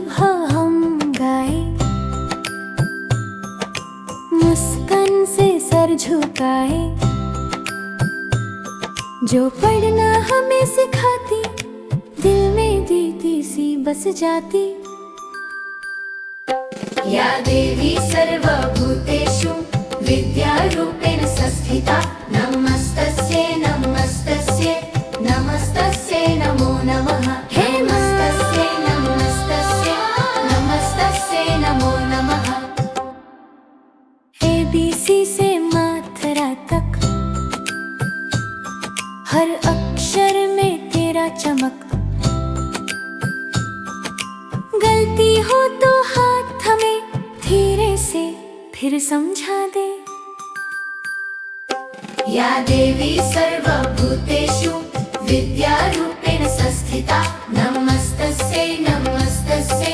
सुबह हम गाए, मुस्कान से सर झुकाए, जो पढ़ना हमें सिखाती, दिल में दीदी सी बस जाती। या देवी सर्वभूतेषु विद्यारूपेण संस्थिता, नमस्तस्यै नमस्तस्यै नमस्तस्यै नमो नमः। हे नमस्तस्यै नमस्तस्यै नमस्तस्यै नमो नमः। ABC से मात्रा तक, हर अक्षर में तेरा चमक। गलती हो तो हाथ हमें धीरे से फिर समझा दे। या देवी सर्वभूतेषु विद्यारूपेण संस्थिता, नमस्तस्यै नमस्तस्यै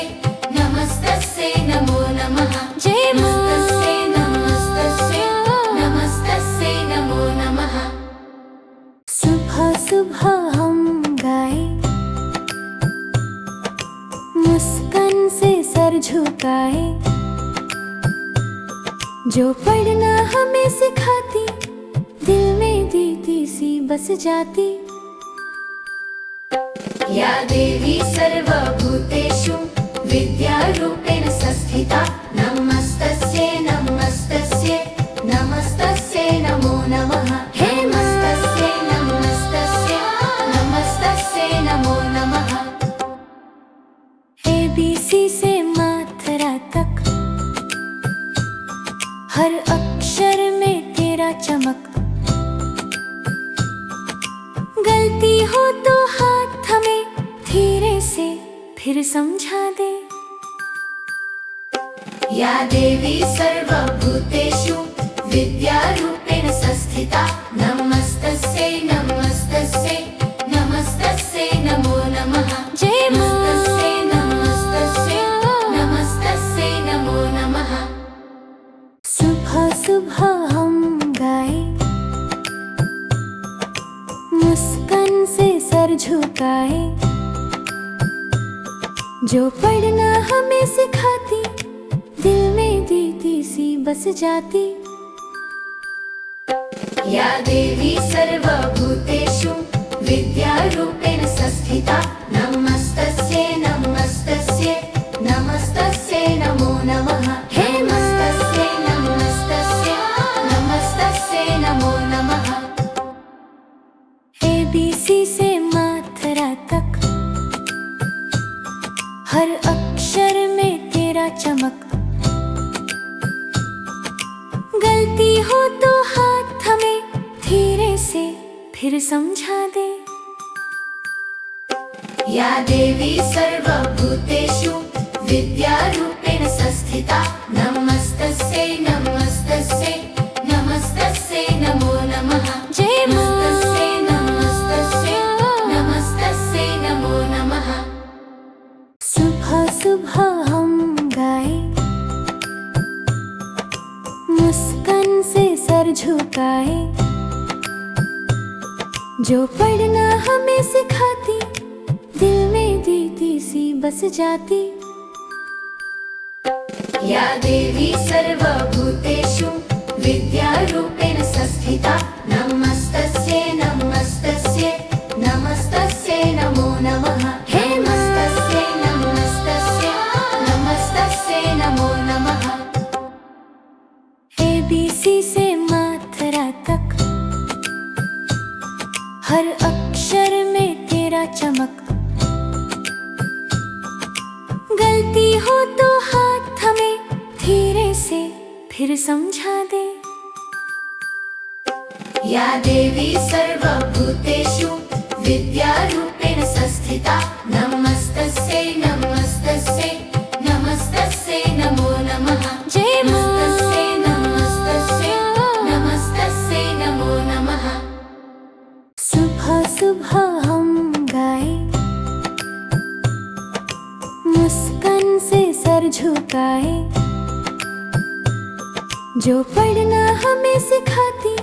नमस्तस्यै नमो नमः। जय मां। नमस्तस्यै नमस्तस्यै नमस्तस्यै नमो नमः। सुबह सुबह हम गाए, मुस्कान से सर झुकाए, जो पढ़ना हमें सिखाती, दिल में दीदी सी बस जाती। या देवी सर्वभूतेषु विद्यारूपेण संस्थिता, नमस्तस्यै नमस्तस्यै नमस्तस्यै नमो नमः। हे नमस्तस्यै नमस्तस्यै नमस्तस्यै नमो नमः। ABC से मात्रा तक, हर अक्षर में तेरा चमक। गलती हो तो हाथ हमें धीरे से फिर समझा दे। या देवी सर्वभूतेषु विद्यारूपेण संस्थिता, नमस्तस्यै नमस्तस्यै नमस्तस्यै नमो नमः। जय मां। नमस्तस्यै नमस्तस्यै नमस्तस्यै नमो नमः। सुबह सुबह हम गाए, मुस्कान से सर झुकाए, जो पढ़ना हमें सिखाती, दिल में दीदी सी बस जाती। या देवी सर्वभूतेषु विद्यारूपेण संस्थिता, नमस्तस्यै नमस्तस्यै नमस्तस्यै नमो नमः। हे नमस्तस्यै नमस्तस्यै नमस्तस्यै नमो नमः। ABC से मात्रा तक, हर अक्षर में तेरा चमक। गलती हो तो हाथ हमें धीरे से फिर समझा दे। या देवी सर्वभूतेषु विद्यारूपेण संस्थिता, नमस्तस्यै नमस्तस्यै नमस्तस्यै नमो नमः। जय मां। नमस्तस्यै नमस्तस्यै नमस्तस्यै नमो नमः। सुबह सुबह हम गाए, मुस्कान से सर झुकाए, जो पढ़ना हमें सिखाती, दिल में दीदी सी बस जाती। या देवी सर्वभूतेषु विद्यारूपेण संस्थिता, नमस्तस्यै नमस्तस्यै नमस्तस्यै नमो नमः। हे नमस्तस्यै नमस्तस्यै नमस्तस्यै नमो नमः। ABC से मात्रा तक, हर अक्षर में तेरा चमक। गलती हो तो हाथ हमें धीरे से फिर समझा दे। या देवी सर्वभूतेषु विद्यारूपेण संस्थिता, नमस्तस्यै नमस्तस्यै नमस्तस्यै नमो नमः। जय मां। नमस्तस्यै नमस्तस्यै नमस्तस्यै नमो नमः। सुबह सुबह हम गाए, मुस्कान से सर झुकाए, जो पढ़ना हमें सिखाती,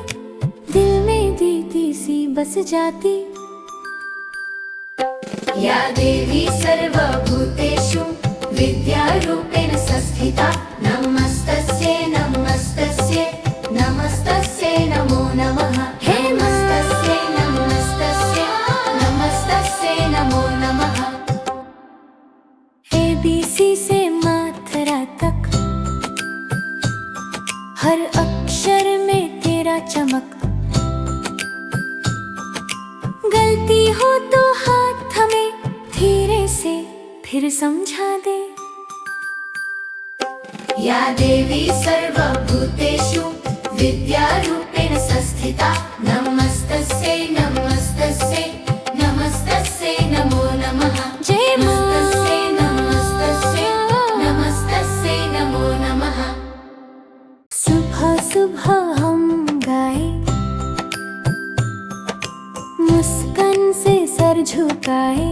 दिल में दीदी सी बस जाती। या देवी सर्वभूतेषु ABC से मात्रा तक, हर अक्षर में तेरा चमक। गलती हो तो हाथ थमे, धीरे से फिर समझा दे। या देवी सर्वभूतेषु विद्यारूपेण संस्थिता, नमस्तस्यै नमस्तस्यै नमस्तस्यै नमो नमः। जय मां। नमस्तस्यै नमस्तस्यै नमस्तस्यै नमो नमः। सुबह सुबह हम गाए, मुस्कान से सर झुकाए,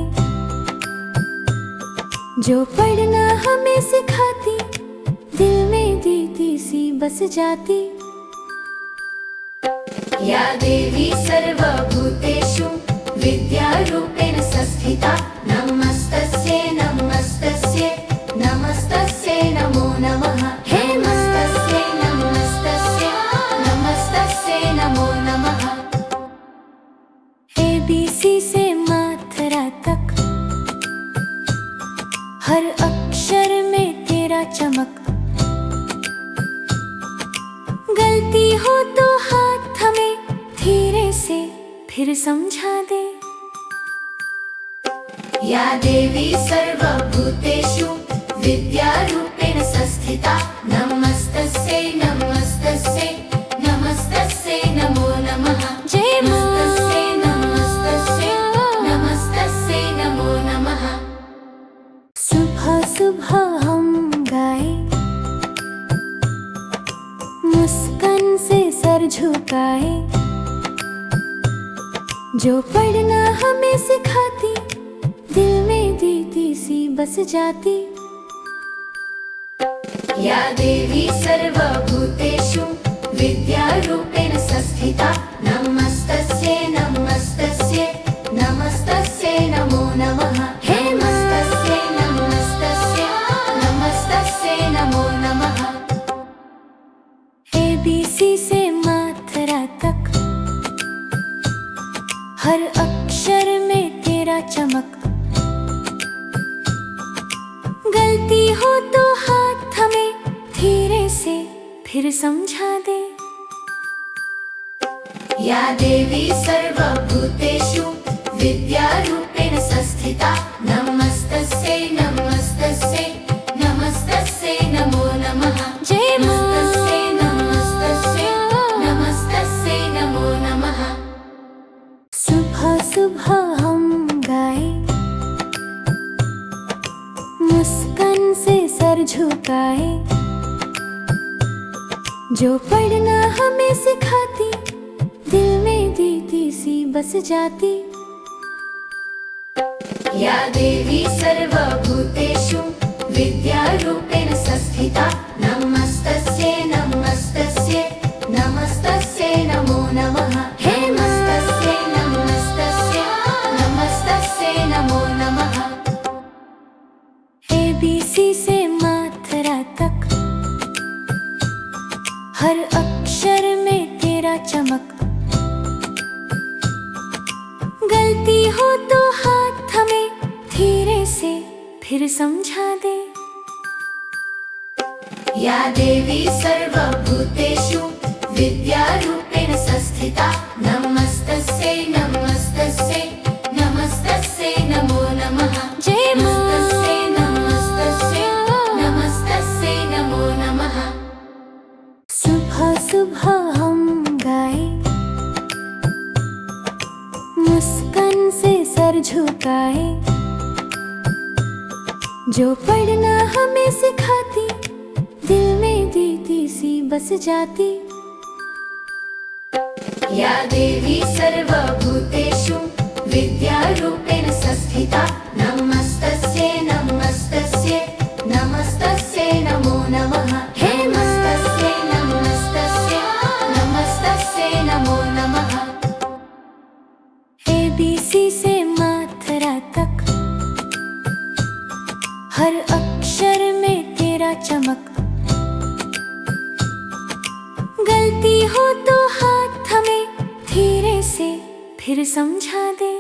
जो पढ़ना हमें सिखाती, दिल में दीदी सी बस जाती। या देवी सर्वभूतेषु विद्यारूपेण संस्थिता, नमस्तस्यै नमस्तस्यै नमस्तस्यै नमो नमः। हे मां। नमस्तस्यै नमस्तस्यै नमस्तस्यै नमो नमः। ABC से मात्रा तक, हर अक्षर में तेरा चमक। गलती हो तो हाथ थमे, धीरे से फिर समझा दे। या देवी सर्वभूतेषु विद्यारूपेण संस्थिता, नमस्तस्यै नमस्तस्यै नमस्तस्यै नमो नमः। जय मां। नमस्तस्यै नमस्तस्यै नमस्तस्यै नमो नमः। सुबह सुबह हम गाए, मुस्कान से सर झुकाए, जो पढ़ना हमें सिखाती, दिल में दीदी सी बस जाती। या देवी सर्वभूतेषु विद्यारूपेण संस्थिता, नमस्तस्यै नमस्तस्यै नमस्तस्यै नमो नमः। हे मां। नमस्तस्यै नमस्तस्यै नमस्तस्यै नमो नमः। ABC से मात्रा तक, हर अक्षर में तेरा चमक। गलती हो तो हाथ थमे, धीरे से फिर समझा दे। या देवी सर्वभूतेषु विद्यारूपेण संस्थिता, नमस्तस्यै नमस्तस्यै नमस्तस्यै नमो नमः। जय मां। नमस्तस्यै नमस्तस्यै नमस्तस्यै नमो नमः। सुबह सुबह हम गाए, मुस्कान से सर झुकाए, जो पढ़ना हमें सिखाती, दिल में दीदी सी बस जाती। या देवी सर्वभूतेषु विद्यारूपेण संस्थिता, नमस्तस्यै नमस्तस्यै नमस्तस्यै नमो नमः। हे मां। नमस्तस्यै नमस्तस्यै नमस्तस्यै नमो नमः। ABC से मात्रा तक, हर अक्षर में तेरा चमक। गलती हो तो हाथ थमे, धीरे से फिर समझा दे। या देवी सर्वभूतेषु विद्यारूपेण संस्थिता, नमस्तस्यै नमस्तस्यै नमस्तस्यै नमो नमः। जय मां। नमस्तस्यै नमस्तस्यै नमस्तस्यै नमो नमः। सुबह सुबह हम गाए, मुस्कान से सर झुकाए, जो पढ़ना हमें सिखाती, दिल में दीदी सी बस जाती। या देवी सर्वभूतेषु विद्यारूपेण संस्थिता, नमस्तस्यै नमस्तस्यै नमस्तस्यै नमो नमः। हे मां। नमस्तस्यै नमस्तस्यै नमस्तस्यै नमो नमः। ABC से मात्रा तक, हर अक्षर में तेरा चमक। गलती हो तो हाथ थमे, धीरे से फिर समझा दे।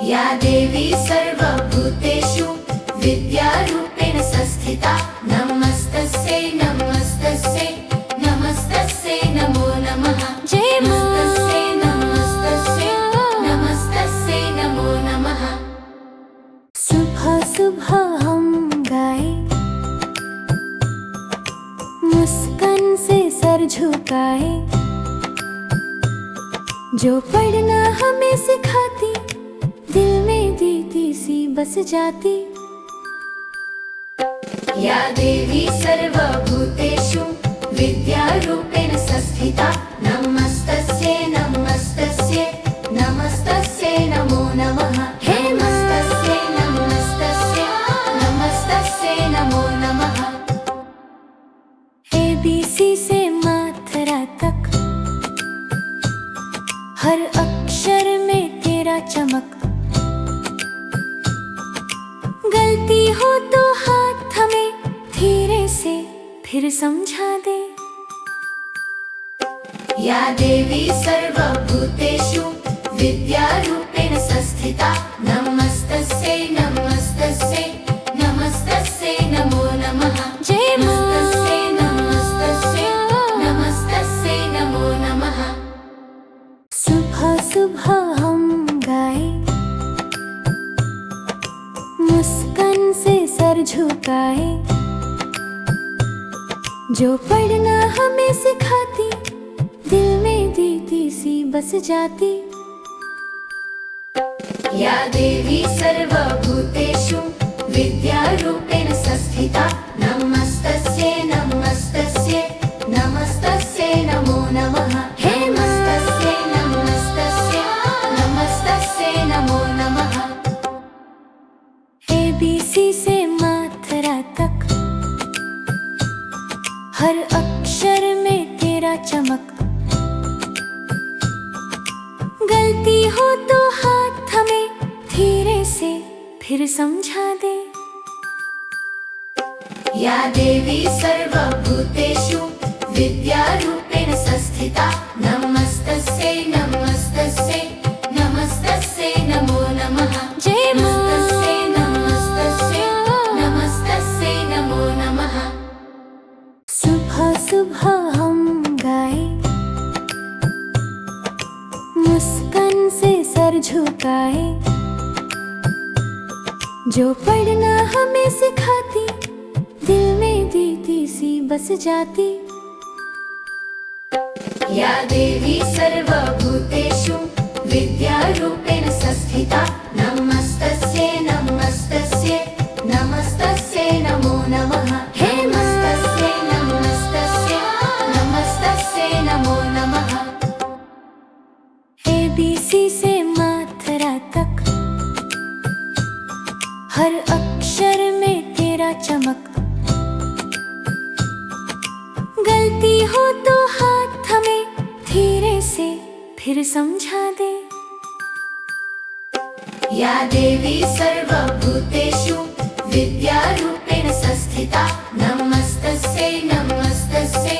या देवी सर्वभूतेषु संस्थिता नमस्तस्यै नमस्तस्यै नमस्तस्यै नमो नमः जय मां नमस्तस्यै नमस्तस्यै नमस्तस्यै नमो नमः सुबह सुबह हम गाए, मुस्कान से सर झुकाए, जो पढ़ना हमें सिखाती, दिल में दीदी सी बस जाती। या देवी सर्वभूतेषु विद्यारूपेण संस्थिता नमस्तस्यै नमस्तस्यै नमस्तस्यै नमो नमः हे मां नमस्तस्यै नमस्तस्यै नमस्तस्यै नमो नमः ABC से मात्रा तक, हर अक्षर में तेरा चमक। गलती हो तो हाथ थमे, धीरे से फिर समझा दे। या देवी सर्वभूतेषु विद्यारूपेण संस्थिता नमस्तस्यै नमस्तस्यै नमस्तस्यै नमो नमः जय मां नमस्तस्यै नमस्तस्यै नमस्तस्यै नमो नमः सुबह सुबह हम गाए, मुस्कान से सर झुकाए, जो पढ़ना हमें सिखाती, दिल में दीदी सी बस जाती। या देवी सर्वभूतेषु विद्यारूपेण संस्थिता नमस्तस्यै नमस्तस्यै नमस्तस्यै नमो नमः हे मां नमस्तस्यै नमस्तस्यै नमस्तस्यै नमो नमः ABC से मात्रा तक, हर अक्षर में तेरा चमक। गलती हो तो हाथ थमे, धीरे से फिर समझा दे। या देवी सर्वभूतेषु विद्यारूपेण संस्थिता नमस्तस्यै नमस्तस्यै नमस्तस्यै नमो नमः जय मां नमस्तस्यै नमस्तस्यै नमस्तस्यै नमो नमः सुबह सुबह हम गाए, मुस्कान से सर झुकाए, जो पढ़ना हमें सिखाती, दिल में दीदी सी बस जाती। या देवी सर्वभूतेषु विद्यारूपेण संस्थिता नमस्तस्यै नमस्तस्यै नमस्तस्यै नमो नमः हे मां नमस्तस्यै नमस्तस्यै नमस्तस्यै नमो नमः ABC से मात्रा तक, हर अक्षर में तेरा चमक। गलती हो तो हाथ थमे, धीरे से फिर समझा दे। या देवी सर्वभूतेषु विद्यारूपेण संस्थिता नमस्तस्यै नमस्तस्यै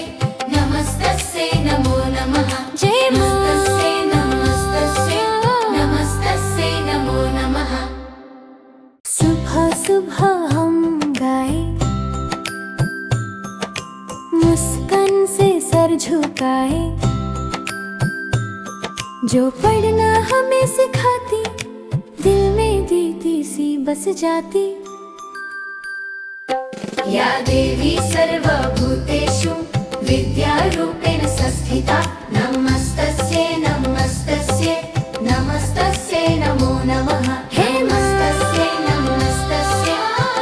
नमस्तस्यै नमो नमः जय मां नमस्तस्यै नमस्तस्यै नमस्तस्यै नमो नमः सुबह सुबह हम गाए, मुस्कान से सर झुकाए, जो पढ़ना हमें सिखाती, दिल में दीदी सी बस जाती। या देवी सर्वभूतेषु विद्यारूपेण संस्थिता नमस्तस्यै नमस्तस्यै नमस्तस्यै नमो नमः हे मां नमस्तस्यै नमस्तस्यै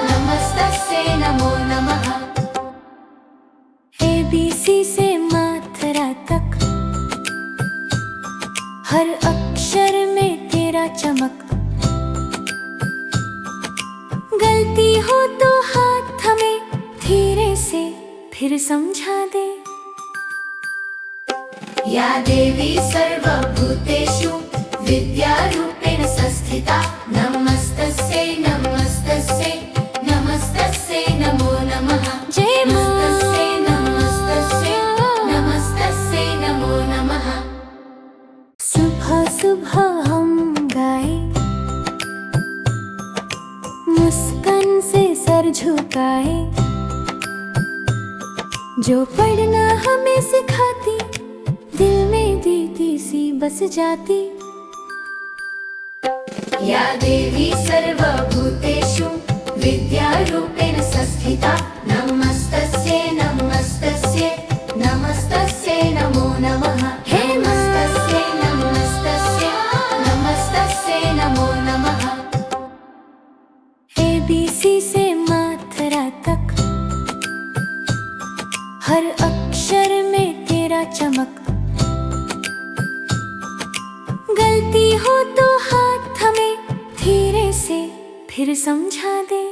नमस्तस्यै नमो नमः ABC से मात्रा तक, हर अक्षर में तेरा चमक। गलती हो तो हाथ थमे, धीरे से फिर समझा दे। या देवी सर्वभूतेषु विद्यारूपेण संस्थिता नमस्तस्यै नमस्तस्यै नमस्तस्यै नमो नमः जय मां नमस्तस्यै नमस्तस्यै नमस्तस्यै नमो नमः सुबह सुबह हम गाए, मुस्कान से सर झुकाए, जो पढ़ना हमें सिखाती, दिल में दीदी सी बस जाती। या देवी सर्वभूतेषु विद्यारूपेण संस्थिता नमस्तस्यै नमस्तस्यै नमस्तस्यै नमो नमः। हे नमस्तस्यै नमस्तस्यै नमस्तस्यै नमो नमः। ABC से मात्रा तक, हर अक्षर में तेरा चमक। गलती हो तो हाथ हमें धीरे से फिर समझा दे।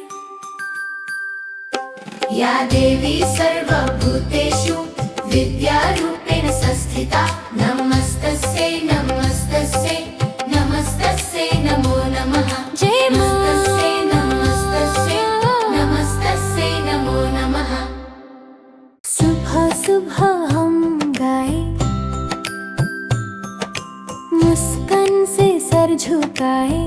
या देवी सर्वभूतेषु विद्यारूपेण संस्थिता नमस्तस्यै नमस्तस्यै नमस्तस्यै नमो नमः। जय मां। नमस्तस्यै नमस्तस्यै नमस्तस्यै नमो नमः। सुबह सुबह हम गाए, मुस्कान से सर झुकाए,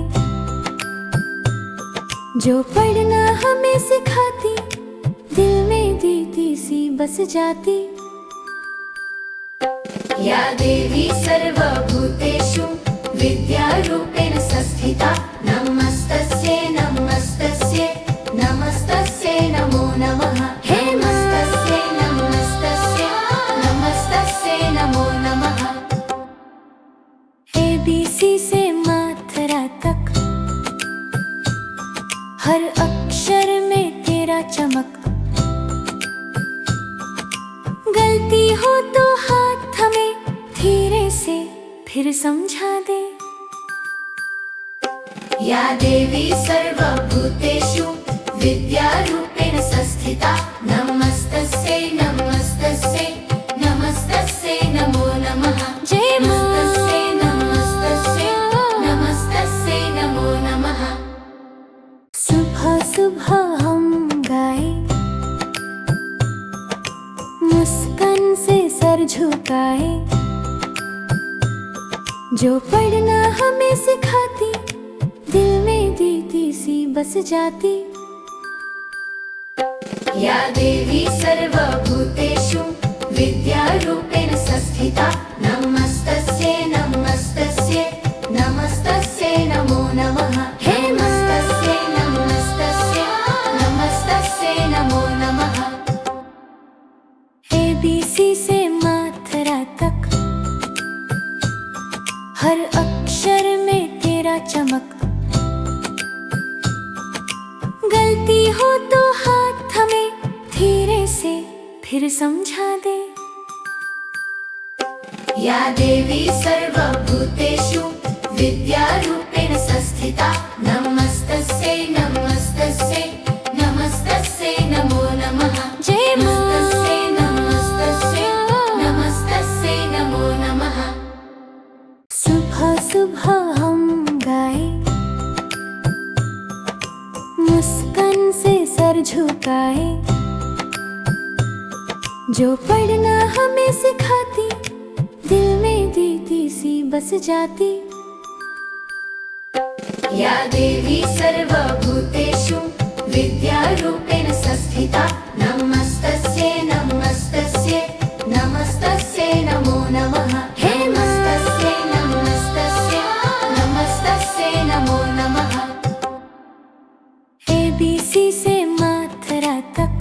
जो पढ़ना हमें सिखाती, दिल में दीदी सी बस जाती। या देवी सर्वभूतेषु विद्यारूपेण संस्थिता नमस्तस्यै नमस्तस्यै नमस्तस्यै नमो नमः। हे नमस्तस्यै नमस्तस्यै नमस्तस्यै नमो नमः। ABC से मात्रा तक, हर अक्षर में तेरा चमक। गलती हो तो हाथ हमें धीरे से फिर समझा दे। या देवी सर्वभूतेषु विद्यारूपेण संस्थिता नमस्तस्यै नमस्तस्यै नमस्तस्यै नमो नमः। जय मां। नमस्तस्यै नमस्तस्यै नमस्तस्यै नमो नमः। सुबह सुबह हम गाए, मुस्कान से सर झुकाए, जो पढ़ना हमें सिखाती, दिल में दीदी सी बस जाती। या देवी सर्वभूतेषु विद्यारूपेण संस्थिता नमस्तस्यै नमस्तस्यै नमस्तस्यै नमो नमः। हे नमस्तस्यै नमस्तस्यै नमस्तस्यै नमो नमः। ABC से मात्रा तक, हर अक्षर में तेरा चमक। गलती हो तो हाथ हमें धीरे से फिर समझा दे। या देवी सर्वभूतेषु विद्यारूपेण संस्थिता नमस्तस्यै नमस्तस्यै नमस्तस्यै नमो नमः। जय मां। नमस्तस्यै नमस्तस्यै नमस्तस्यै नमो नमः। सुबह सुबह हम गाए, मुस्कान से सर झुकाए, जो पढ़ना हमें सिखाती, दिल में दीदी सी बस जाती। या देवी सर्वभूतेषु विद्यारूपेण संस्थिता नमस्तस्यै नमस्तस्यै नमस्तस्यै नमो नमः। हे नमस्तस्यै नमस्तस्यै नमस्तस्यै नमो नमः। ABC से मात्रा तक,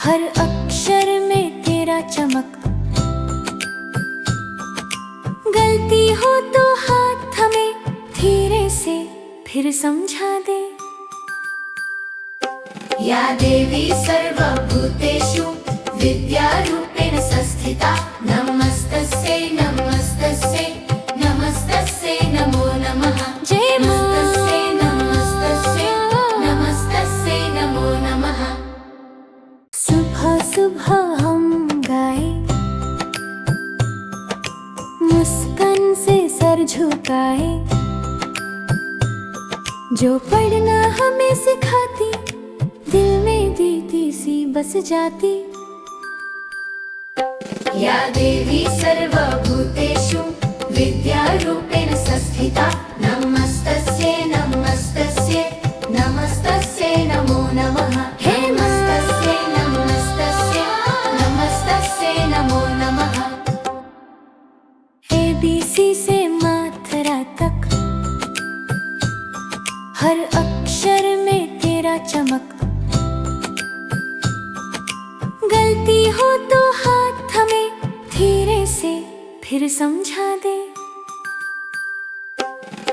हर अक्षर में तेरा चमक। गलती हो तो हाथ हमें धीरे से फिर समझा दे। या देवी सर्वभूतेषु विद्यारूपेण संस्थिता नमस्तस्यै नमस्तस्यै नमस्तस्यै नमो नमः। जय मां। नमस्तस्यै नमस्तस्यै नमस्तस्यै नमो नमः। सुबह सुबह हम गाए, मुस्कान से सर झुकाए, जो पढ़ना हमें सिखाती, दिल में दीदी सी बस जाती। या देवी सर्वभूतेषु विद्यारूपेण संस्थिता नमस्तस्यै नमस्तस्यै नमस्तस्यै हर अक्षर में तेरा चमक। गलती हो तो हाथ थमे, धीरे से फिर समझा दे।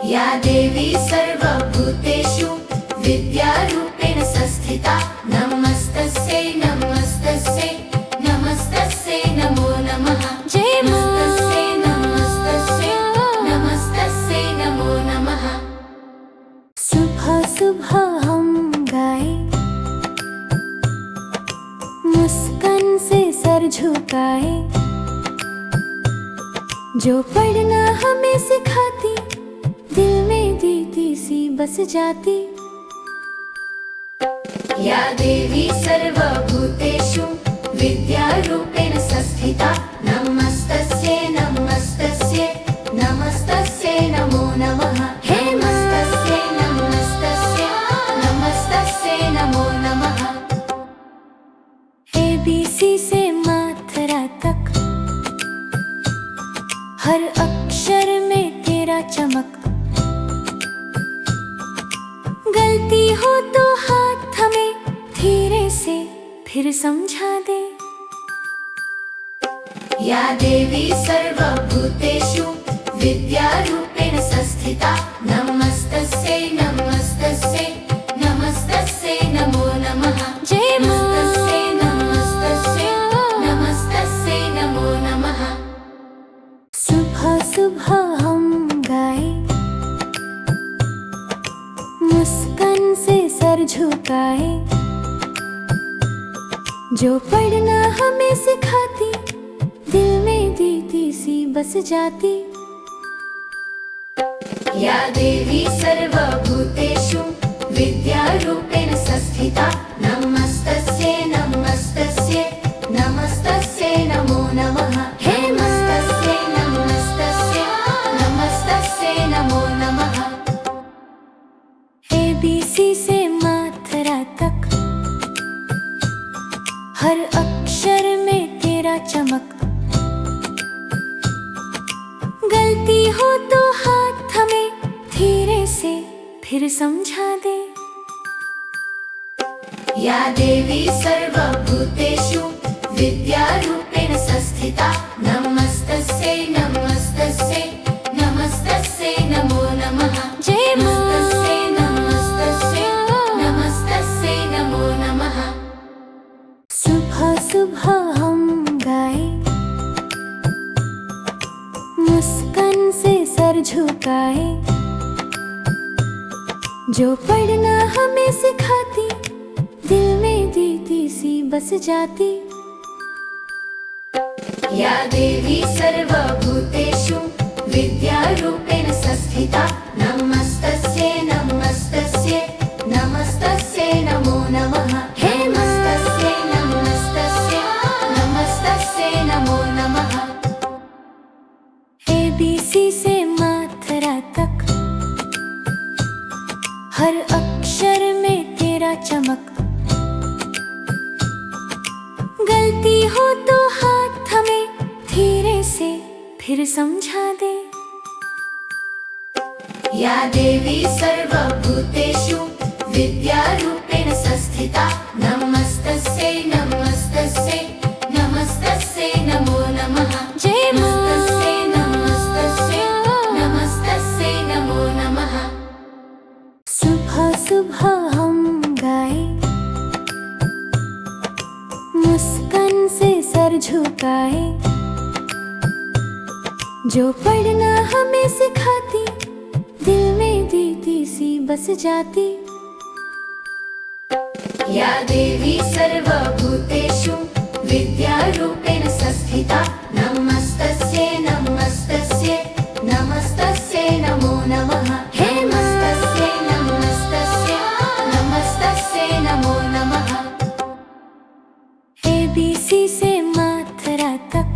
या देवी सर्वभूतेषु विद्यारूपेण संस्थिता नमस्तस्यै नमस्तस्यै नमस्तस्यै नमो नमः। जय मां। नमस्तस्यै नमस्तस्यै नमस्तस्यै नमो नमः। सुबह सुबह हम गाए, मुस्कान से सर झुकाए, जो पढ़ना हमें सिखाती, दिल में दीदी सी बस जाती। या देवी सर्वभूतेषु विद्यारूपेण संस्थिता नमस्तस्यै नमस्तस्यै नमस्तस्यै नमो नमः। हे मां। नमस्तस्यै नमस्तस्यै नमस्तस्यै नमो नमः। ABC से मात्रा तक, हर अक्षर में तेरा चमक। गलती हो तो हाथ थमे, धीरे से फिर समझा दे। या देवी सर्वभूतेषु विद्यारूपेण संस्थिता नमस्तस्यै नमस्तस्यै नमस्तस्यै नमो नमः। जय मां। नमस्तस्यै नमस्तस्यै नमस्तस्यै नमो नमः। सुबह सुबह हम गाए, मुस्कान से सर झुकाए, जो पढ़ना हमें सिखाती, दिल में दीदी सी बस जाती। या देवी सर्वभूतेषु विद्यारूपेण संस्थिता नमस्तस्यै नमस्तस्यै नमस्तस्यै नमो नमः। हे मां। नमस्तस्यै नमस्तस्यै नमस्तस्यै नमो नमः। ABC से मात्रा तक, हर अक्षर में तेरा चमक। गलती हो तो हाथ थमे, धीरे से फिर समझा दे। या देवी सर्वभूतेषु विद्यारूपेण संस्थिता नमस्तस्यै नमस्तस्यै नमस्तस्यै नमो नमः। जय मां। नमस्तस्यै नमस्तस्यै नमस्तस्यै नमो नमः। सुबह सुबह हम गाए, मुस्कान से सर झुकाए, जो पढ़ना हमें सिखाती, दिल में दीदी सी बस जाती। या देवी सर्वभूतेषु विद्यारूपेण संस्थिता नमस्तस्यै नमस्तस्यै नमस्तस्यै नमो नमः। हे मां। नमस्तस्यै नमस्तस्यै नमस्तस्यै नमो नमः। ABC से मात्रा तक, हर अक्षर में तेरा चमक। गलती हो तो हाथ थमे, धीरे से फिर समझा दे। या देवी सर्वभूतेषु विद्यारूपेण संस्थिता नमस्तस्यै नमस्तस्यै नमस्तस्यै नमो नमः। जय मां। नमस्तस्यै नमस्तस्यै नमस्तस्यै नमो नमः। सुबह सुबह हम गाए, मुस्कान से सर झुकाए, जो पढ़ना हमें सिखाती, दिल में दीदी सी बस जाती। या देवी सर्वभूतेषु विद्यारूपेण संस्थिता नमस्तस्यै नमस्तस्यै नमस्तस्यै नमो नमः। हे मां। नमस्तस्यै नमस्तस्यै नमस्तस्यै नमो नमः। ABC से मात्रा तक,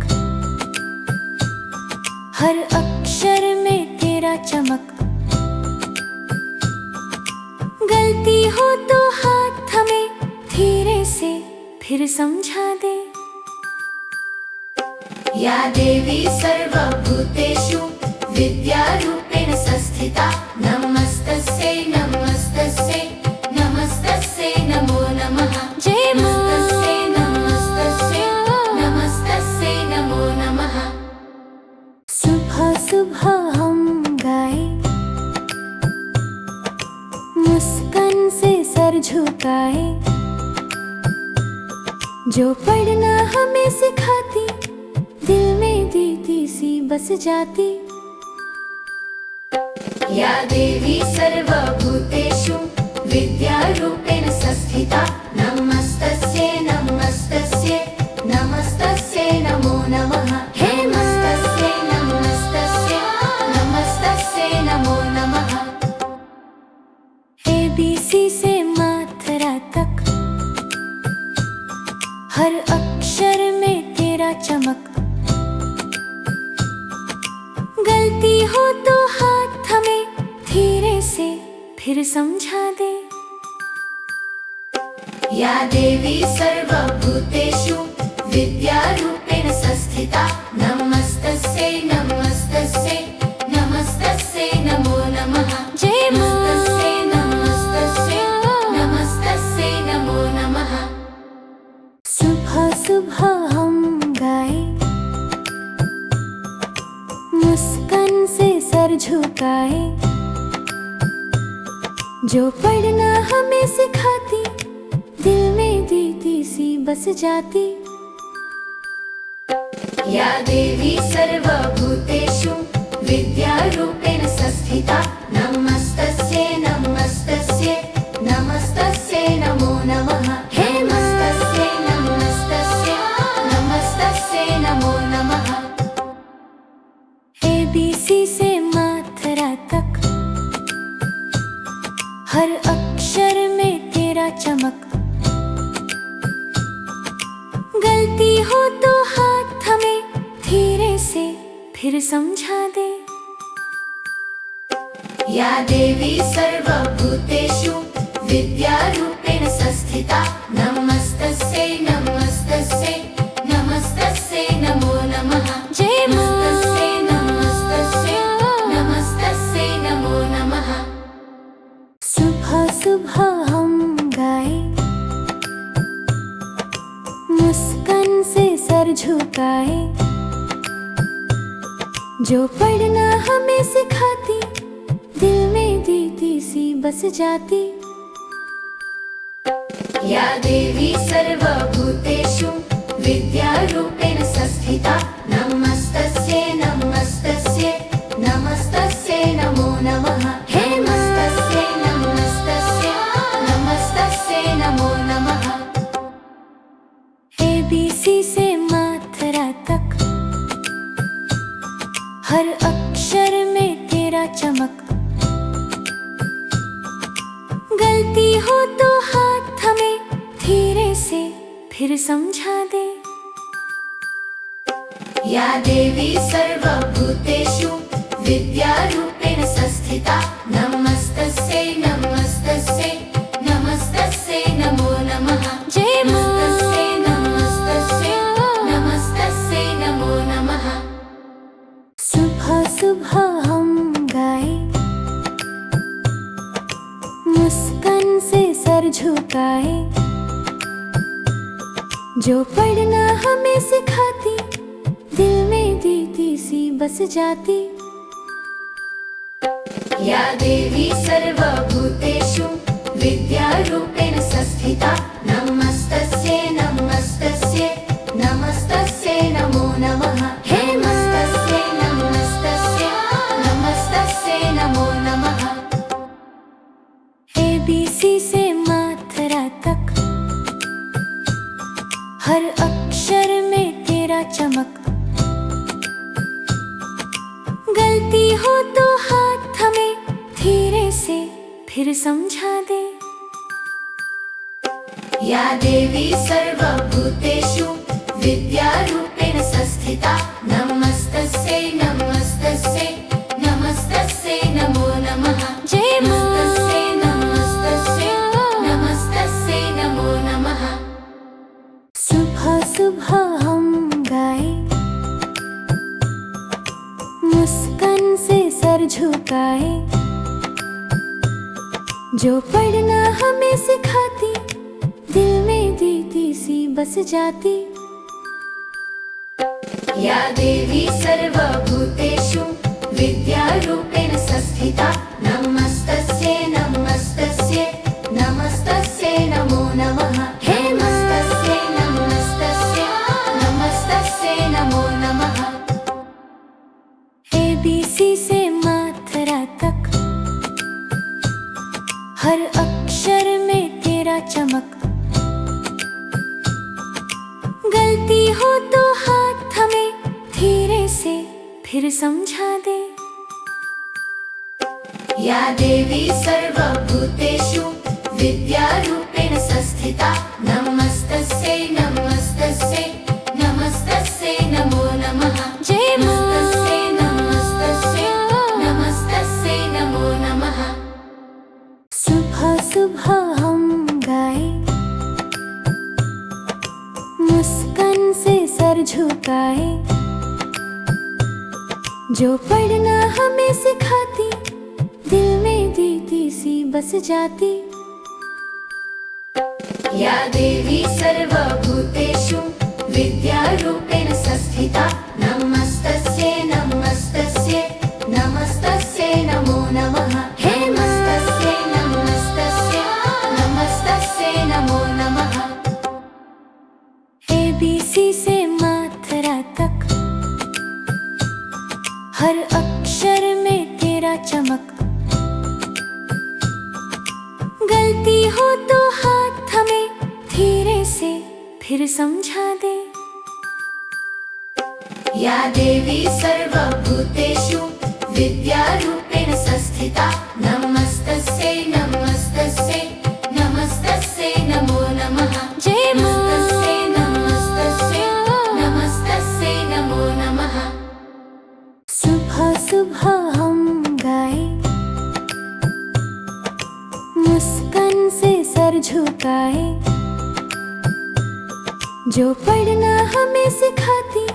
हर अक्षर में तेरा चमक। गलती हो तो हाथ थमे, धीरे से फिर समझा दे। या देवी सर्वभूतेषु विद्यारूपेण संस्थिता नमस्तस्यै नमस्तस्यै मुस्कान से सर झुकाए, जो पढ़ना हमें सिखाती, दिल में दीदी सी बस जाती। या देवी सर्वभूतेषु विद्यारूपेण संस्थिता, नमस्तस्यै नमस्तस्यै नमस्तस्यै नमो नमः। हे नमस्तस्यै नमस्तस्यै नमस्तस्यै नमो नमः। ABC से मात्रा तक, हर अक्षर में तेरा चमक। गलती हो तो हाथ थमे, धीरे से फिर समझा दे। या देवी सर्वभूतेषु विद्यारूपेण संस्थिता, नमस्तस्यै नमस्तस्यै नमस्तस्यै नमो नमः। जय मां। नमस्तस्यै नमस्तस्यै नमस्तस्यै नमो नमः। सुबह सुबह हम गाए, मुस्कान से सर झुकाए, जो पढ़ना हमें सिखाती, दिल में दीदी सी बस जाती। या देवी सर्वभूतेषु विद्यारूपेण संस्थिता, नमस्तस्यै नमस्तस्यै नमस्तस्यै नमो नमः। हे नमस्तस्यै नमस्तस्यै नमस्तस्यै नमो नमः। ABC से मात्रा तक, हर अक्षर में तेरा चमक। गलती हो तो हाथ थमे, धीरे से फिर समझा दे। या देवी सर्वभूतेषु विद्यारूपेण संस्थिता, नमस्तस्यै नमस्तस्यै नमस्तस्यै नमो नमः। जय मां। नमस्तस्यै नमस्तस्यै नमस्तस्यै नमो नमः। सुबह सुबह हम गाए, मुस्कान से सर झुकाए, जो पढ़ना हमें सिखाती, दिल में दीदी सी बस जाती। या देवी सर्वभूतेषु विद्यारूपेण संस्थिता, नमस्तस्यै नमस्तस्यै नमस्तस्यै नमो नमः। हे नमस्तस्यै नमस्तस्यै नमस्तस्यै नमो नमः। ABC से मात्रा तक, हर अक्षर में तेरा चमक। गलती हो तो हाथ थमे, धीरे से फिर समझा दे। या देवी सर्वभूतेषु विद्यारूपेण संस्थिता, नमस्तस्यै नमस्तस्यै नमस्तस्यै नमो नमः। जय मां। नमस्तस्यै नमस्तस्यै नमस्तस्यै नमो नमः। सुबह सुबह हम गाए, मुस्कान से सर झुकाए, जो पढ़ना हमें सिखाती, दिल में दीदी सी बस जाती। या देवी सर्वभूतेषु विद्यारूपेण संस्थिता, नमस्तस्यै नमस्तस्यै नमस्तस्यै नमो नमः। हे नमस्तस्यै नमस्तस्यै नमस्तस्यै नमो नमः। ABC से मात्रा तक, हर अक्षर में तेरा चमक। गलती हो तो हाथ थमे, धीरे से फिर समझा दे। या देवी सर्वभूतेषु विद्यारूपेण संस्थिता, नमस्तस्यै नमस्तस्यै नमस्तस्यै नमो नमः। जय मां। नमस्तस्यै नमस्तस्यै नमस्तस्यै नमो नमः। सुबह सुबह हम गाए, मुस्कान से सर झुकाए, जो पढ़ना हमें सिखाती, दिल में दीदी सी बस जाती। या देवी सर्वभूतेषु विद्यारूपेण संस्थिता, नमस्तस्यै नमस्तस्यै अक्षर में तेरा चमक। गलती हो तो हाथ थमे धीरे से फिर समझा दे। या देवी सर्वभूतेषु विद्यारूपेण संस्थिता नमस्तस्यै नमस्तस्यै नमस्तस्यै नमो नमः। जय मां। नमस्तस्यै नमस्तस्यै नमस्तस्यै नमो नमः। सुबह सुबह हम गाए, मुस्कान से सर झुकाए, जो पढ़ना हमें सिखाती दिल में दीदी सी बस जाती। या देवी सर्वभूतेषु विद्यारूपेण संस्थिता नमस्तस्यै नमस्तस्यै नमस्तस्यै नमो नमः। हे मां। नमस्तस्यै नमस्तस्यै नमस्तस्यै नमो नमः। ABC से मात्रा तक हर अक्षर में तेरा चमक। गलती हो तो हाथ थमे धीरे से फिर समझा दे। या देवी सर्वभूतेषु विद्यारूपेण संस्थिता नमस्तस्यै नमस्तस्यै नमस्तस्यै नमो नमः। जय मां। नमस्तस्यै नमस्तस्यै नमस्तस्यै नमो नमः। सुबह सुबह हम गाए, मुस्कान से सर झुकाए, जो पढ़ना हमें सिखाती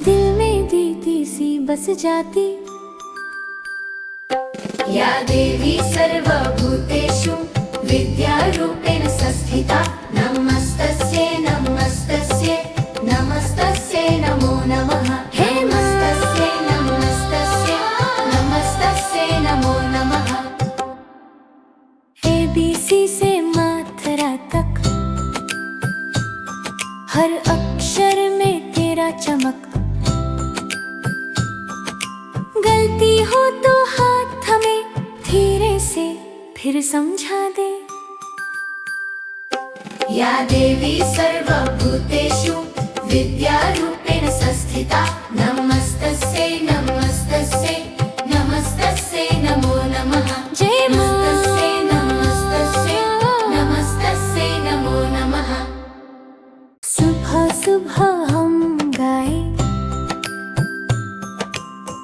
दिल में दीदी सी बस जाती। या देवी सर्वभूतेषु विद्यारूपेण संस्थिता नमस्तस्यै नमस्तस्यै नमस्तस्यै नमो नमः। हे मां। नमस्तस्यै नमस्तस्यै नमस्तस्यै नमो नमः। ABC से मात्रा तक हर अक्षर में तेरा चमक। गलती हो तो हाथ थमे धीरे से फिर समझा दे। या देवी सर्वभूतेषु विद्यारूपेण संस्थिता नमस्तस्यै नमस्तस्यै नमस्तस्यै नमो नमः। जय मां। नमस्तस्यै नमस्तस्यै नमस्तस्यै नमो नमः। सुबह सुबह हम गाए,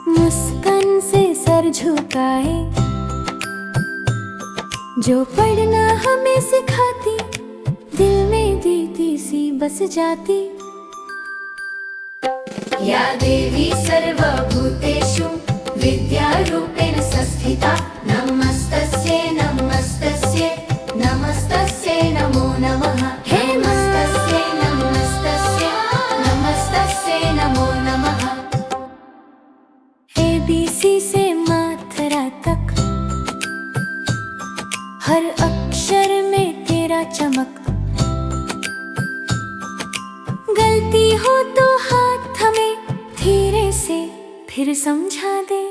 मुस्कान से सर झुकाए, जो पढ़ना हमें सिखाती दिल में दीदी सी बस जाती। या देवी सर्वभूतेषु विद्यारूपेण संस्थिता नमस्तस्यै नमस्तस्यै नमस्तस्यै नमो नमः। हे मां। नमस्तस्यै नमस्तस्यै नमस्तस्यै नमो नमः। ABC से मात्रा तक हर अक्षर में तेरा चमक। गलती हो तो हाथ थमे धीरे से फिर समझा दे।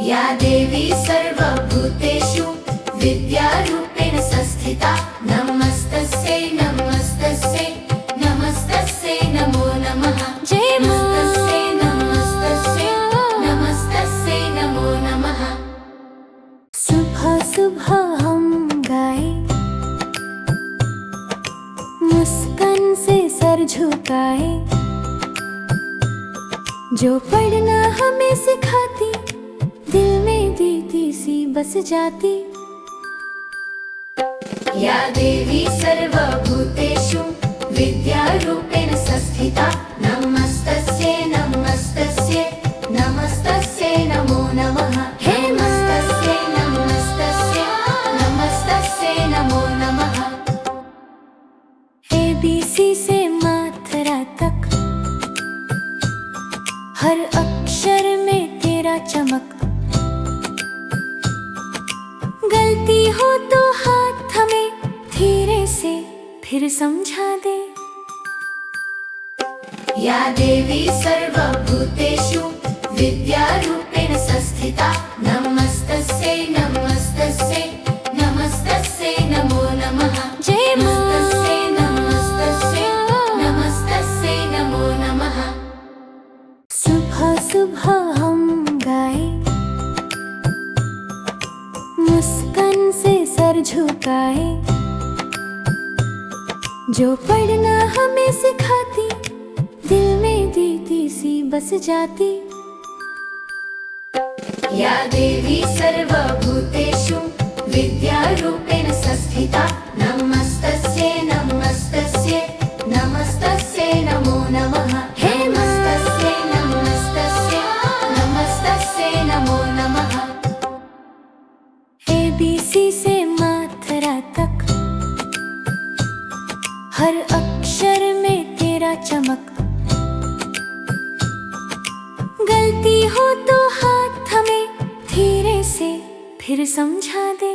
या देवी सर्वभूतेषु विद्यारूपेण संस्थिता नमस्तस्यै नमस्तस्यै नमस्तस्यै नमो नमः। जय मां। नमस्तस्यै नमस्तस्यै नमस्तस्यै नमो नमः। सुबह सुबह हम गाए, मुस्कान से सर झुकाए, जो पढ़ना हमें सिखाती दिल में दीदी सी बस जाती। या देवी सर्वभूतेषु विद्यारूपेण संस्थिता नमस्तस्यै नमस्तस्यै नमस्तस्यै नमो नमः। हे मां। नमस्तस्यै नमस्तस्यै नमस्तस्यै नमो नमः। ABC से मात्रा तक हर अक्षर में तेरा चमक। गलती हो तो हाथ थमे धीरे से फिर समझा दे। या देवी सर्वभूतेषु विद्यारूपेण संस्थिता नमस्तस्यै नमस्तस्यै मुस्कान से सर झुकाए, जो पढ़ना हमें सिखाती, दिल में दीदी सी बस जाती। या देवी सर्वभूतेषु विद्यारूपेण संस्थिता, नमस्तस्यै नमस्तस्यै नमस्तस्यै नमो नमः। हे नमस्तस्यै नमस्तस्यै नमस्तस्यै नमो नमः। ABC से मात्रा तक, हर अक्षर में तेरा चमक। गलती हो तो हाथ हमें धीरे से फिर समझा दे।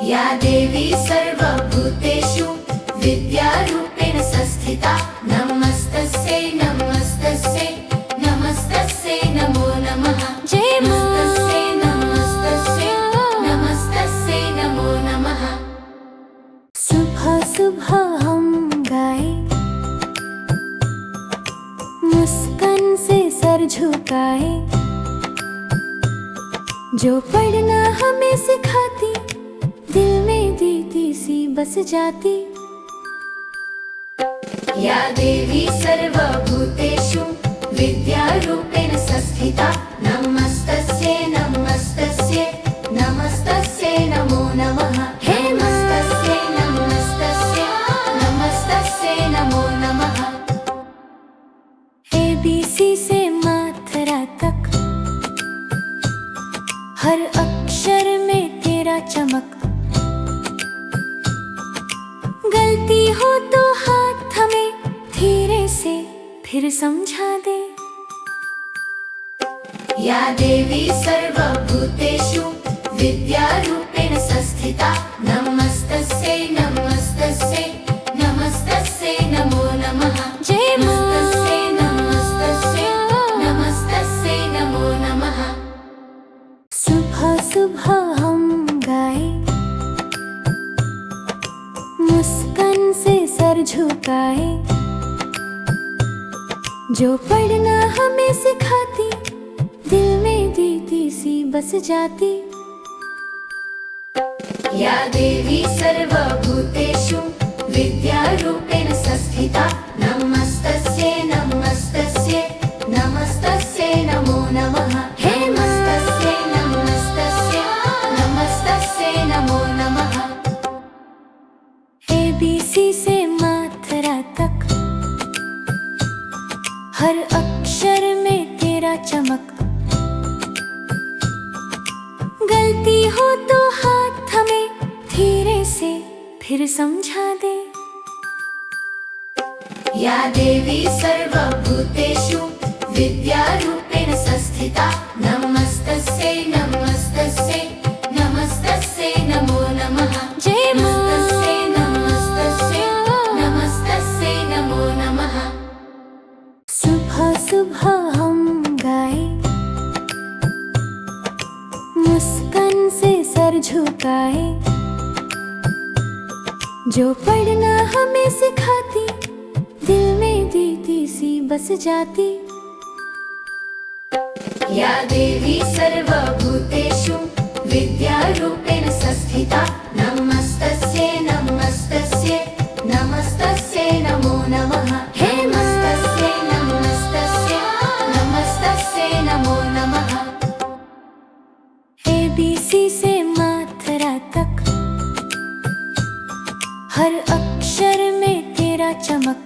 या देवी सर्वभूतेषु विद्यारूपेण संस्थिता, नमस्तस्यै नमस्तस्यै नमस्तस्यै नमो नमः। जय मां। नमस्तस्यै नमस्तस्यै नमस्तस्यै नमो नमः। सुबह सुबह हम गाए, मुस्कान से सर झुकाए, जो पढ़ना हमें सिखाती, दिल में दीदी सी बस जाती। या देवी सर्वभूतेषु विद्यारूपेण संस्थिता, नमस्तस्यै नमस्तस्यै नमस्तस्यै नमो नमः। हे नमस्तस्यै नमस्तस्यै नमस्तस्यै नमो नमः। ABC से मात्रा तक, हर अक्षर में तेरा चमक। गलती हो तो हाथ हमें धीरे से फिर समझा दे। या देवी सर्वभूतेषु विद्यारूपेण संस्थिता, नमस्तस्यै नमस्तस्यै नमस्तस्यै नमो नमः। जय मां। नमस्तस्यै नमस्तस्यै नमस्तस्यै नमो नमः। सुबह सुबह हम गाए, मुस्कान से सर झुकाए, जो पढ़ना हमें सिखाती, दिल में दीदी सी बस जाती। या देवी सर्वभूतेषु विद्यारूपेण संस्थिता, नमस्तस्यै नमस्तस्यै नमस्तस्यै नमो नमः। हे नमस्तस्यै नमस्तस्यै नमस्तस्यै नमो नमः। ABC से मात्रा तक, हर अक्षर में तेरा चमक। गलती हो तो हाथ हमें धीरे से फिर समझा दे। या देवी सर्वभूतेषु विद्यारूपेण संस्थिता, नमस्तस्यै नमस्तस्यै नमस्तस्यै नमो नमः। जय मां। नमस्तस्यै नमस्तस्यै नमस्तस्यै नमो नमः। सुबह सुबह हम गाए, मुस्कान से सर झुकाए, जो पढ़ना हमें सिखाती, दिल में दीदी सी बस जाती। या देवी सर्वभूतेषु विद्यारूपेण संस्थिता, नमस्तस्यै नमस्तस्यै नमस्तस्यै नमो नमः। हे नमस्तस्यै नमस्तस्यै नमस्तस्यै नमो नमः। ABC से मात्रा तक, हर अक्षर में तेरा चमक।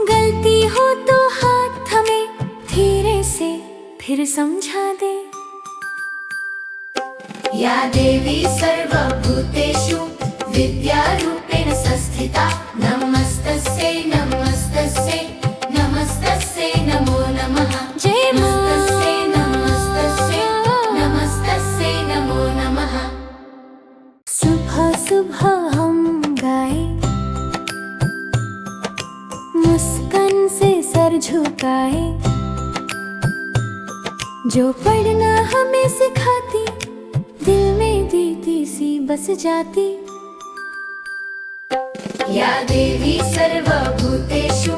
गलती हो तो हाथ हमें धीरे से फिर समझा दे। या देवी सर्वभूतेषु विद्यारूपेण संस्थिता, नमस्तस्यै नमस्तस्यै नमस्तस्यै नमो नमः। जय मां। नमस्तस्यै नमस्तस्यै नमस्तस्यै नमो नमः। सुबह सुबह हम गाए, मुस्कान से सर झुकाए, जो पढ़ना हमें सिखाती, दिल में दीदी सी बस जाती। या देवी सर्वभूतेषु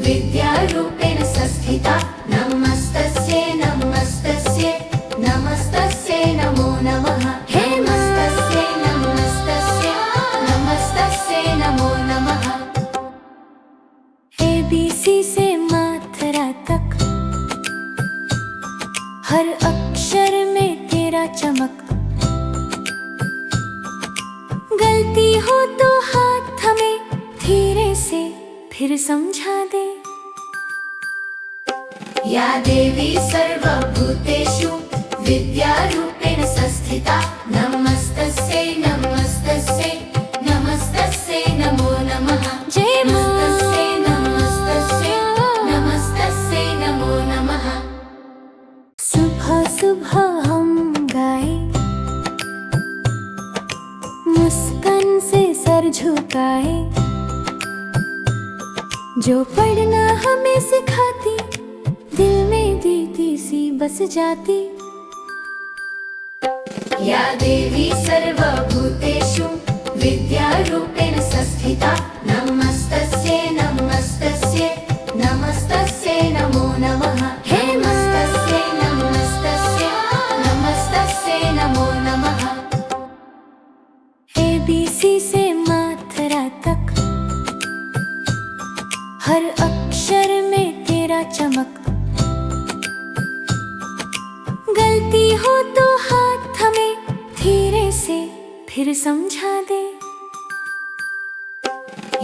विद्यारूपेण संस्थिता, नमस्तस्यै नमस्तस्यै अक्षर में तेरा चमक। गलती हो तो हाथ थमे, धीरे से फिर समझा दे। या देवी सर्वभूतेषु विद्यारूपेण संस्थिता नमस्तस्यै नमस्तस्यै नमस्तस्यै नमो नमः। जय मां। नमस्तस्यै नमस्तस्यै नमस्तस्यै नमो नमः। सुबह सुबह हम गाए, मुस्कान से सर झुकाए, जो पढ़ना हमें सिखाती, दिल में दीदी सी बस जाती। या देवी सर्वभूतेषु विद्यारूपेण संस्थिता नमस्तस्यै नमस्तस्यै नमस्तस्यै नमो नमः। हे मां। नमस्तस्यै नमस्तस्यै नमस्तस्यै नमो नमः। ABC से मात्रा तक, हर अक्षर में तेरा चमक। गलती हो तो हाथ थमे, धीरे से फिर समझा दे।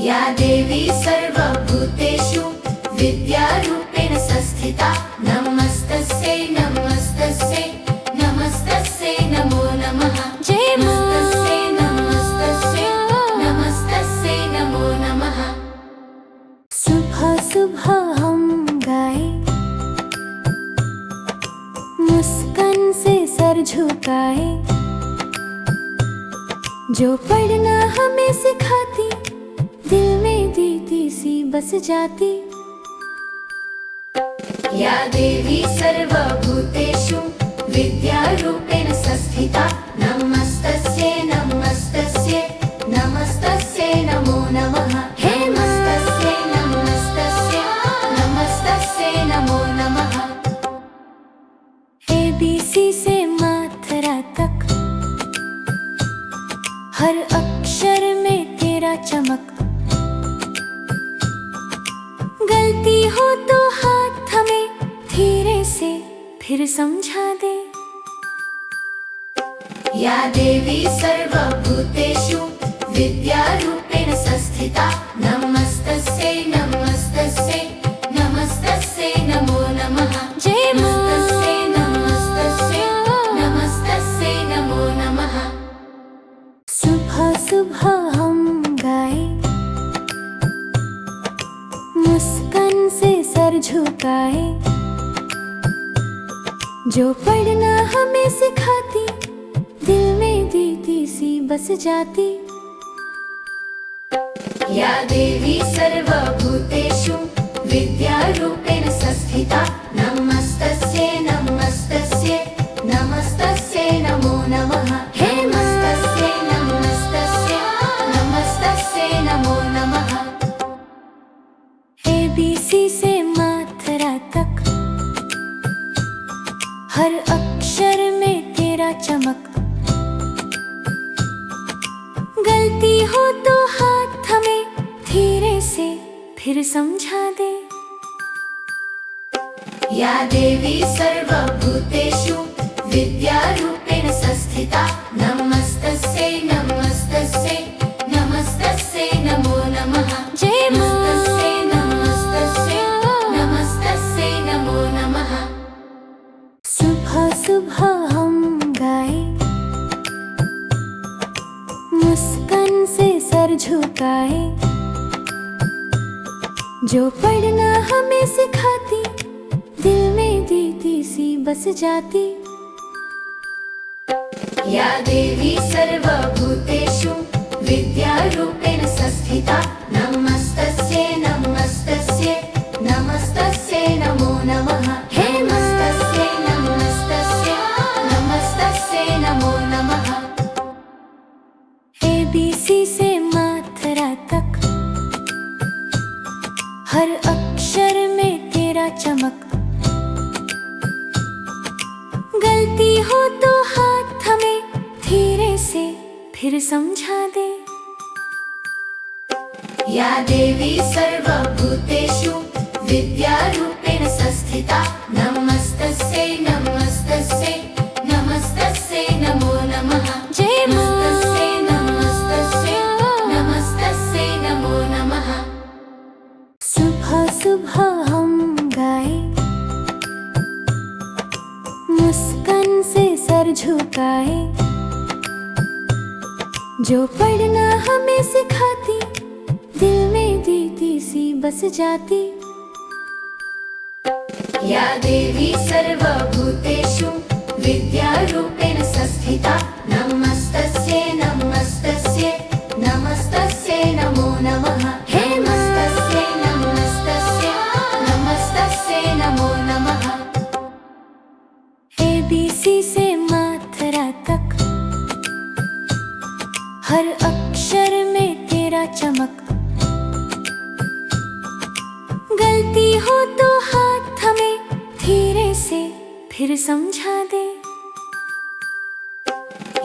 या देवी सर्वभूतेषु विद्यारूपेण संस्थिता नमस्तस्यै नमस्तस्यै नमस्तस्यै नमो नमः। जय मां। नमस्तस्यै नमस्तस्यै नमस्तस्यै नमो नमः। सुबह सुबह हम गाए, मुस्कान से सर झुकाए, जो पढ़ना हमें सिखाती, दिल में दीदी सी बस जाती। या देवी सर्वभूतेषु विद्यारूपेण संस्थिता नमस्तस्यै नमस्तस्यै नमस्तस्यै नमो नमः। हे मां। नमस्तस्यै नमस्तस्यै नमस्तस्यै नमो नमः। ABC से मात्रा तक, हर अक्षर में तेरा चमक। गलती हो तो हाथ थमे, धीरे से फिर समझा दे। या देवी सर्वभूतेषु विद्यारूपेण संस्थिता नमस्तस्यै नमस्तस्यै नमस्तस्यै नमो नमः। जय मां। नमस्तस्यै नमस्तस्यै नमस्तस्यै नमो नमः। सुबह सुबह हम गाए, मुस्कान से सर झुकाए, जो पढ़ना हमें सिखाती, दिल में दीदी सी बस जाती। या देवी सर्वभूतेषु विद्यारूपेण संस्थिता नमस्तस्यै नमस्तस्यै नमस्तस्यै नमो नमः। हे मां। नमस्तस्यै नमस्तस्यै नमस्तस्यै नमो नमः। ABC से मात्रा तक, हर अक्षर में तेरा चमक। गलती हो तो हाथ थमे, धीरे से फिर समझा दे। या देवी सर्वभूतेषु विद्यारूपेण संस्थिता नमस्तस्यै नमस्तस्यै नमस्तस्यै नमो नमः। जय मां। नमस्तस्यै नमस्तस्यै नमस्तस्यै नमो नमः। सुबह सुबह हम गाए, मुस्कान से सर झुकाए, जो पढ़ना हमें सिखाती, दिल में दीदी सी बस जाती। या देवी सर्वभूतेषु विद्यारूपेण संस्थिता नमस्तस्यै नमस्तस्यै नमस्तस्यै नमो नमः। हे मां। नमस्तस्यै नमस्तस्यै नमस्तस्यै नमो नमः। ABC से मात्रा तक, हर अक्षर में तेरा चमक। गलती हो तो हाथ थमे, धीरे से फिर समझा दे। या देवी सर्वभूतेषु विद्यारूपेण संस्थिता नमस्तस्यै नमस्तस्यै सर झुकाए, जो पढ़ना हमें सिखाती, दिल में दीदी सी बस जाती। या देवी सर्वभूतेषु विद्यारूपेण संस्थिता, नमस्तस्यै नमस्तस्यै नमस्तस्यै नमो नमः। हे नमस्तस्यै नमस्तस्यै नमस्तस्यै नमो नमः। ABC से मात्रा तक, हर अक्षर में तेरा चमक। गलती हो तो हाथ थमे, धीरे से फिर समझा दे।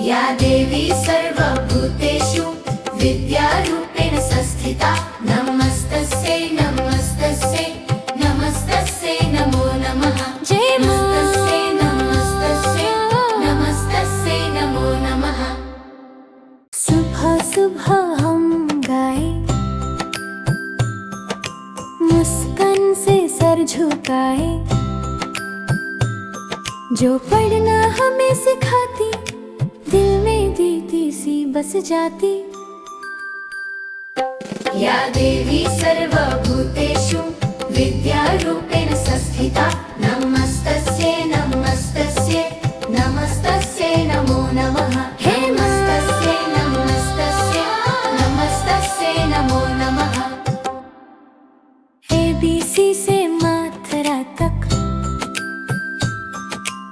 या देवी सर्वभूतेषु विद्यारूपेण संस्थिता, नमस्तस्यै नमस्तस्यै नमस्तस्यै नमो नमः। जय मां। नमस्तस्यै नमस्तस्यै नमस्तस्यै नमो नमः। सुबह सुबह हम गाए, मुस्कान से सर झुकाए, जो पढ़ना हमें सिखाती, दिल में दीदी सी बस जाती। या देवी सर्वभूतेषु विद्यारूपेण संस्थिता, नमस्तस्यै नमस्तस्यै नमस्तस्यै नमो नमः। हे नमस्तस्यै नमस्तस्यै नमस्तस्यै नमो नमः। ABC से मात्रा तक,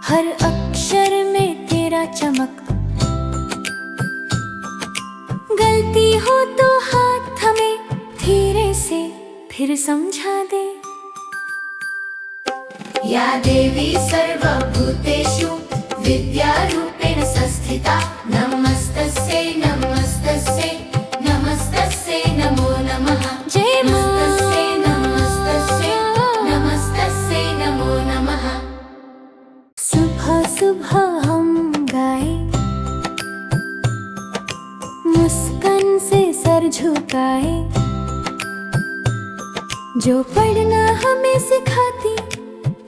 हर अक्षर में तेरा चमक। गलती हो तो हाथ थमे, धीरे से फिर समझा दे। या देवी सर्वभूतेषु विद्यारूपेण संस्थिता, नमस्तस्यै नमस्तस्यै नमस्तस्यै नमो नमः। जय मां। नमस्तस्यै नमस्तस्यै नमस्तस्यै नमो नमः। सुबह सुबह हम गाए, मुस्कान से सर झुकाए, जो पढ़ना हमें सिखाती,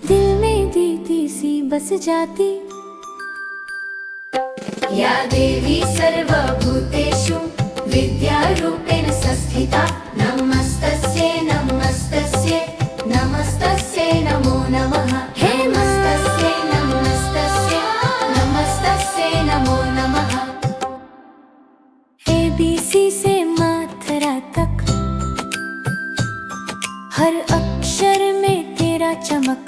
दिल में दीदी सी बस जाती। या देवी सर्वभूतेषु विद्यारूपेण संस्थिता, नमस्तस्यै नमस्तस्यै नमस्तस्यै नमो नमः। हे नमस्तस्यै नमस्तस्यै नमस्तस्यै नमो नमः। ABC से मात्रा तक, हर अक्षर में तेरा चमक।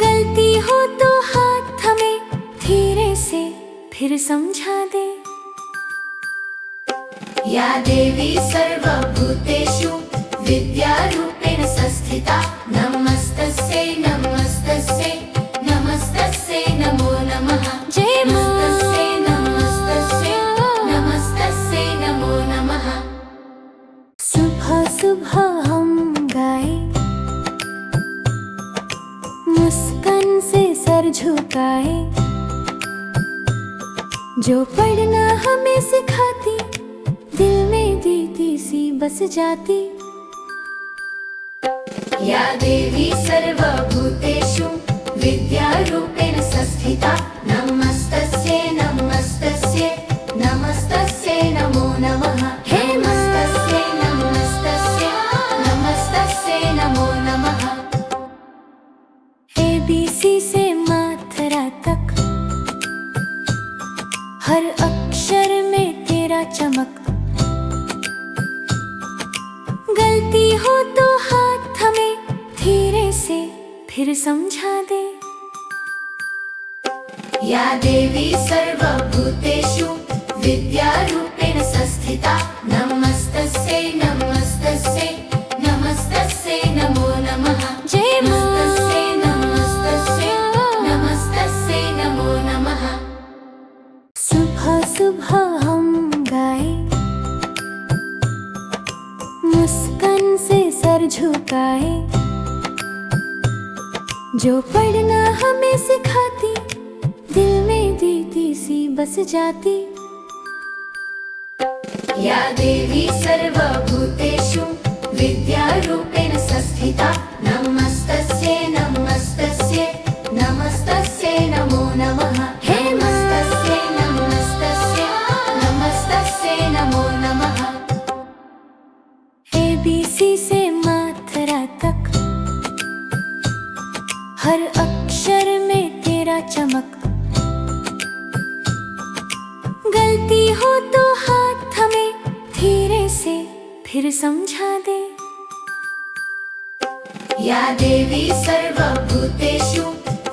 गलती हो तो हाथ थमे, धीरे से फिर समझा दे। या देवी सर्वभूतेषु विद्यारूपेण संस्थिता, नमस्तस्यै नमस्तस्यै नमस्तस्यै नमो नमः। जय मां। नमस्तस्यै नमस्तस्यै नमस्तस्यै नमो नमः। सुबह सुबह हम गाए, मुस्कान से सर झुकाए, जो पढ़ना हमें सिखाती, दिल में दीदी सी बस जाती। या देवी सर्वभूतेषु विद्यारूपेण संस्थिता, नमस्तस्यै नमस्तस्यै नमस्तस्यै नमो नमः। हे नमस्तस्यै नमस्तस्यै नमस्तस्यै नमो नमः। ABC से मात्रा तक, हर अक्षर में तेरा चमक। गलती हो तो हाथ थमे, धीरे से फिर समझा दे। या देवी सर्वभूतेषु विद्यारूपेण संस्थिता, नमस्तस्यै नमस्तस्यै नमस्तस्यै नमो नमः। जय मां। नमस्तस्यै नमस्तस्यै नमस्तस्यै नमो नमः। सुबह सुबह हम गाए, मुस्कान से सर झुकाए, जो पढ़ना हमें सिखाती, दिल में दीदी सी बस जाती। या देवी सर्वभूतेषु विद्यारूपेण संस्थिता, नमस्तस्यै नमस्तस्यै नमस्तस्यै ABC से मात्रा तक, हर अक्षर में तेरा चमक। गलती हो तो हाथ थमे, धीरे से फिर समझा दे। या देवी सर्वभूतेषु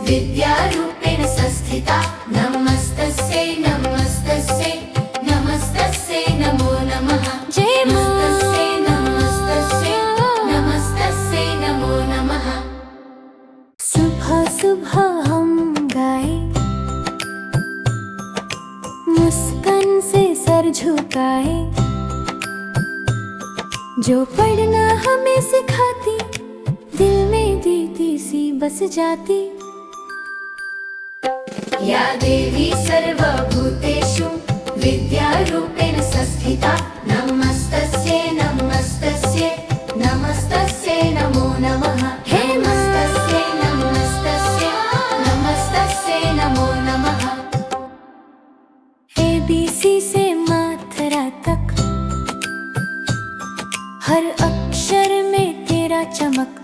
विद्यारूपेण संस्थिता, नमस्तस्यै नमस्तस्यै नमस्तस्यै नमो नमः। जय मां। नमस्तस्यै नमस्तस्यै नमस्तस्यै नमो नमः। सुबह सुबह हम गाए, मुस्कान से सर झुकाए, जो पढ़ना हमें सिखाती, दिल में दीदी सी बस जाती। या देवी सर्वभूतेषु विद्यारूपेण संस्थिता, नमस्तस्यै नमस्तस्यै नमस्तस्यै नमो नमः। हे मां। नमस्तस्यै नमस्तस्यै नमस्तस्यै नमो नमः। ABC से मात्रा तक, हर अक्षर में तेरा चमक।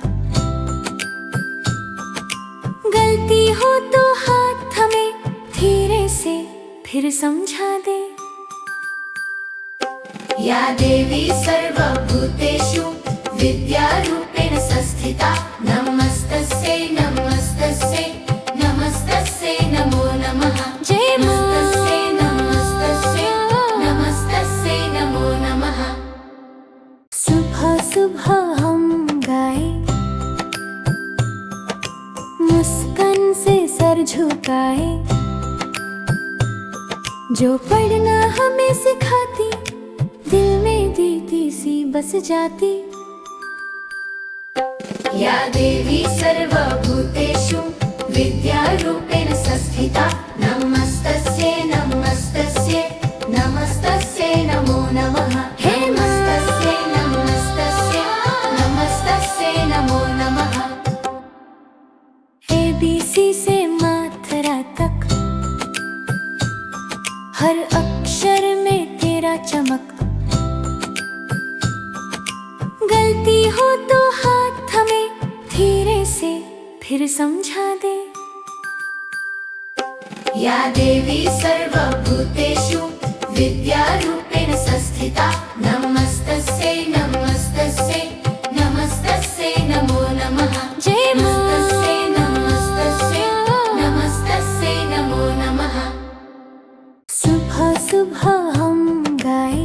गलती हो तो हाथ थमे, धीरे से फिर समझा दे। या देवी सर्वभूतेषु विद्यारूपेण संस्थिता, नमस्तस्यै नमस्तस्यै नमस्तस्यै नमो नमः। जय मां। नमस्तस्यै नमस्तस्यै नमस्तस्यै नमो नमः। सुबह सुबह हम गाए, मुस्कान से सर झुकाए, जो पढ़ना हमें सिखाती, दिल में दीदी सी बस जाती। या देवी सर्वभूतेषु विद्यारूपेण संस्थिता, नमस्तस्यै नमस्तस्यै नमस्तस्यै नमो नमः। हे मां। नमस्तस्यै नमस्तस्यै नमस्तस्यै नमो नमः। ABC से मात्रा तक, हर अक्षर में तेरा चमक। गलती हो तो हाथ थमे, धीरे से फिर समझा दे। या देवी सर्वभूतेषु विद्यारूपेण संस्थिता, नमस्तस्यै नमस्तस्यै नमस्तस्यै नमो नमः। जय मां। नमस्तस्यै नमस्तस्यै नमस्तस्यै नमो नमः। सुबह सुबह हम गाए,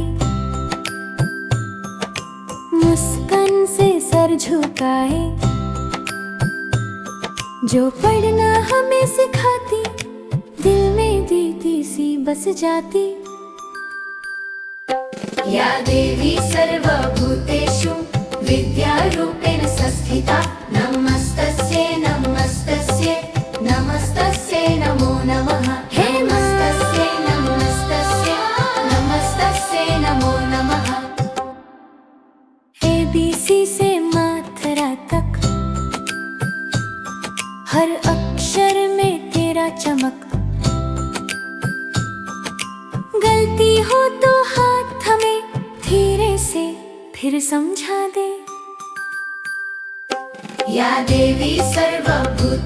मुस्कान से सर झुकाए, जो पढ़ना हमें सिखाती, दिल में दीदी सी बस जाती। या देवी सर्वभूतेषु विद्यारूपेण संस्थिता, नमस्तस्यै नमस्तस्यै नमस्तस्यै नमो नमः। हे मां। नमस्तस्यै नमस्तस्यै नमस्तस्यै नमो नमः। ABC से मात्रा तक, हर अक्षर में तेरा चमक। गलती हो तो हाथ थमे, धीरे से फिर समझा दे। या देवी सर्वभूतेषु